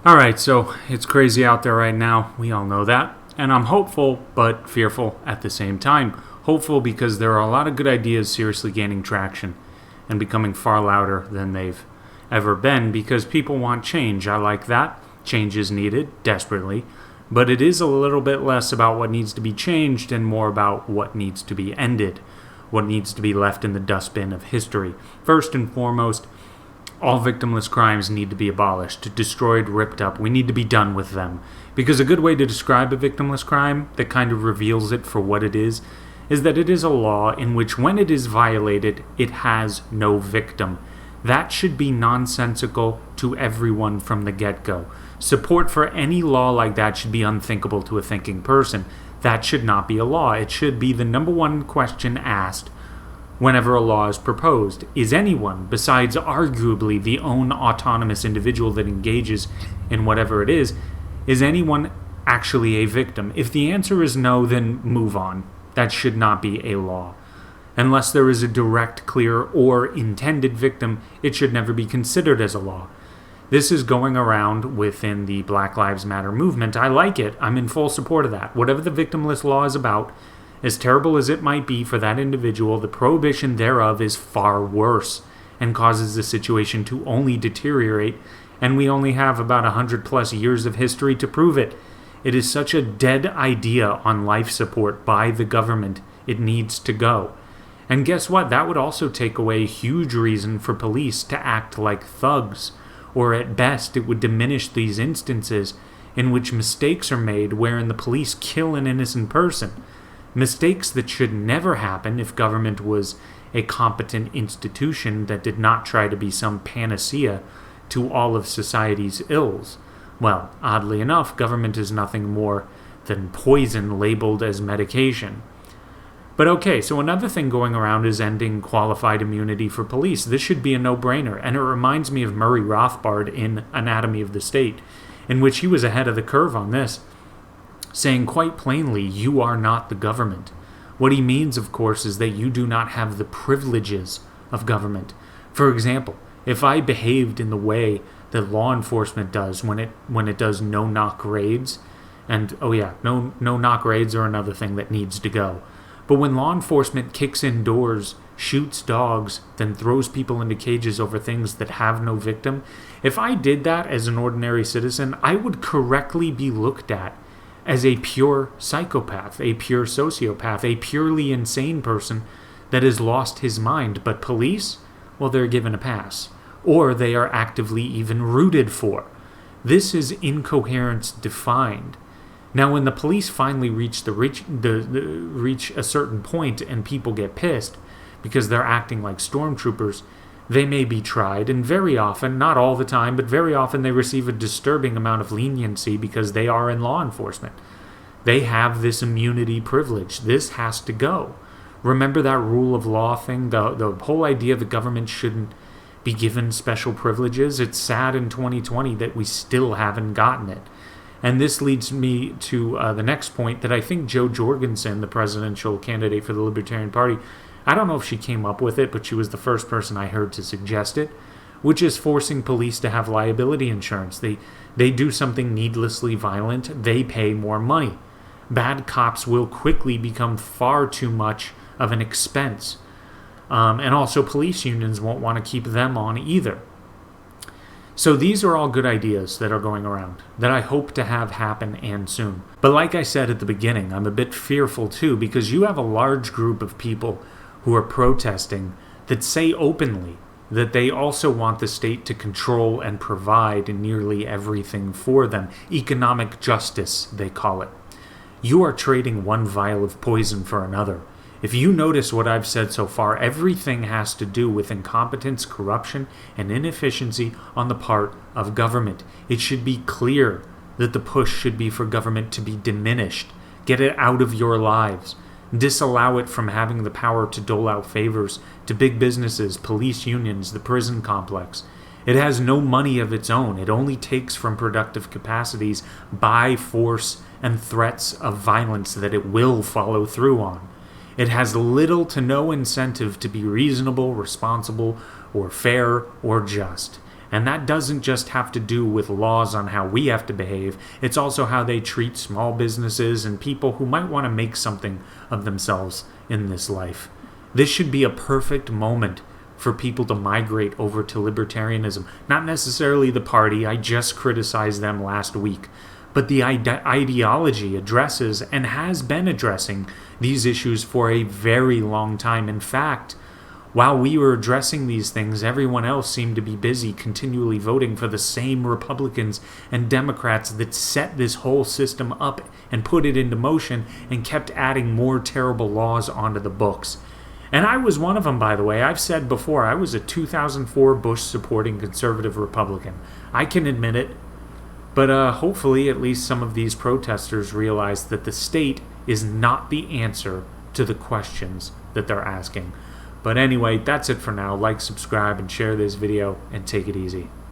Alright, so it's crazy out there right now. We all know that. And I'm hopeful, but fearful at the same time. Hopeful because there are a lot of good ideas seriously gaining traction and becoming far louder than they've ever been because people want change. I like that. Change is needed, desperately. But it is a little bit less about what needs to be changed and more about what needs to be ended, what needs to be left in the dustbin of history. First and foremost, all victimless crimes need to be abolished, destroyed, ripped up. We need to be done with them. Because a good way to describe a victimless crime that kind of reveals it for what it is that it is a law in which when it is violated, it has no victim. That should be nonsensical to everyone from the get-go. Support for any law like that should be unthinkable to a thinking person. That should not be a law. It should be the number one question asked whenever a law is proposed. Is anyone, besides arguably the own autonomous individual that engages in whatever it is anyone actually a victim? If the answer is no, then move on. That should not be a law. Unless there is a direct, clear, or intended victim, it should never be considered as a law. This is going around within the Black Lives Matter movement. I like it. I'm in full support of that. Whatever the victimless law is about, as terrible as it might be for that individual, the prohibition thereof is far worse and causes the situation to only deteriorate, and we only have about 100+ years of history to prove it. It is such a dead idea on life support by the government. It needs to go. And guess what? That would also take away a huge reason for police to act like thugs, or at best it would diminish these instances in which mistakes are made wherein the police kill an innocent person. Mistakes that should never happen if government was a competent institution that did not try to be some panacea to all of society's ills. Well, oddly enough, government is nothing more than poison labeled as medication. But okay, so another thing going around is ending qualified immunity for police. This should be a no-brainer, and it reminds me of Murray Rothbard in Anatomy of the State, in which he was ahead of the curve on this, saying quite plainly, you are not the government. What he means, of course, is that you do not have the privileges of government. For example, if I behaved in the way that law enforcement does when it does no-knock raids, and no-knock raids are another thing that needs to go. But when law enforcement kicks in doors, shoots dogs, then throws people into cages over things that have no victim, if I did that as an ordinary citizen, I would correctly be looked at as a pure psychopath, a pure sociopath, a purely insane person that has lost his mind. But police, well, they're given a pass. Or they are actively even rooted for. This is incoherence defined. Now, when the police finally reach a certain point and people get pissed because they're acting like stormtroopers, they may be tried, and very often, not all the time, but very often they receive a disturbing amount of leniency because they are in law enforcement. They have this immunity privilege. This has to go. Remember that rule of law thing? The whole idea the government shouldn't be given special privileges? It's sad in 2020 that we still haven't gotten it. And this leads me to the next point that I think Jo Jorgensen, the presidential candidate for the Libertarian Party, I don't know if she came up with it, but she was the first person I heard to suggest it, which is forcing police to have liability insurance. They do something needlessly violent, they pay more money. Bad cops will quickly become far too much of an expense. And also police unions won't want to keep them on either. So these are all good ideas that are going around that I hope to have happen and soon. But like I said at the beginning, I'm a bit fearful too because you have a large group of people who are protesting that say openly that they also want the state to control and provide nearly everything for them. Economic justice, they call it. You are trading one vial of poison for another. If you notice what I've said so far, everything has to do with incompetence, corruption, and inefficiency on the part of government. It should be clear that the push should be for government to be diminished. Get it out of your lives. Disallow it from having the power to dole out favors to big businesses, police unions, the prison complex. It has no money of its own. It only takes from productive capacities by force and threats of violence that it will follow through on. It has little to no incentive to be reasonable, responsible, or fair, or just. And that doesn't just have to do with laws on how we have to behave, it's also how they treat small businesses and people who might want to make something of themselves in this life. This should be a perfect moment for people to migrate over to libertarianism. Not necessarily the party, I just criticized them last week, but the ideology addresses and has been addressing these issues for a very long time. In fact, while we were addressing these things, everyone else seemed to be busy continually voting for the same Republicans and Democrats that set this whole system up and put it into motion and kept adding more terrible laws onto the books. And I was one of them, by the way. I've said before, I was a 2004 Bush-supporting conservative Republican. I can admit it. But hopefully at least some of these protesters realize that the state is not the answer to the questions that they're asking. But anyway, that's it for now. Like, subscribe, and share this video, and take it easy.